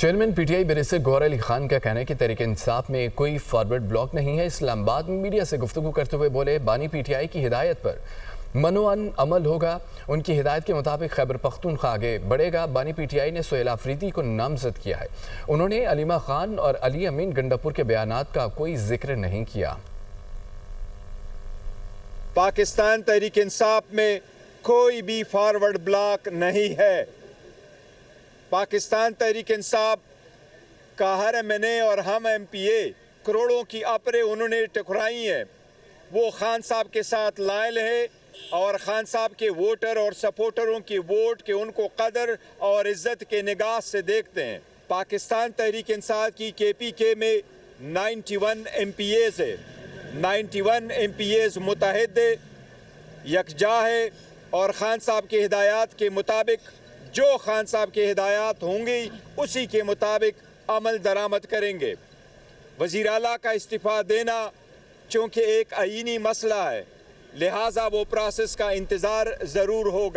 Chairman P T I barrister Gohar Ali Khan کا کہنا ہے کہ تحریک انصاف میں کوئی فارورڈ بلاک نہیں ہے۔ اسلام آباد میں میڈیا سے گفتگو کرتے ہوئے بولے، بانی پی ٹی آئی کی ہدایت پر منوعن عمل ہوگا، ان کی ہدایت کے مطابق خیبر پختونخوا آگے بڑھے گا۔ بانی پی ٹی آئی نے سہیل آفریدی کو نامزد کیا ہے۔ انہوں نے علیمہ خان اور علی امین گنڈاپور کے بیانات کا کوئی ذکر نہیں کیا۔ پاکستان تحریک انصاف میں کوئی بھی فارورڈ بلاک نہیں ہے۔ پاکستان تحریک انصاف کا ہر ایم این اے اور ہم ایم پی اے کروڑوں کی اپرے انہوں نے ٹکرائی ہیں، وہ خان صاحب کے ساتھ لائل ہے اور خان صاحب کے ووٹر اور سپورٹروں کی ووٹ کے ان کو قدر اور عزت کے نگاہ سے دیکھتے ہیں۔ پاکستان تحریک انصاف کی کے پی کے میں 91 ایم پی ایز ہے، 91 ایم پی ایز متحد یکجا ہے اور خان صاحب کے ہدایات کے مطابق جو خان صاحب کے ہدایات ہوں گی اسی کے مطابق عمل درآمد کریں گے۔ وزیر اعلیٰ کا استعفیٰ دینا چونکہ ایک آئینی مسئلہ ہے، لہٰذا وہ پروسیس کا انتظار ضرور ہوگا۔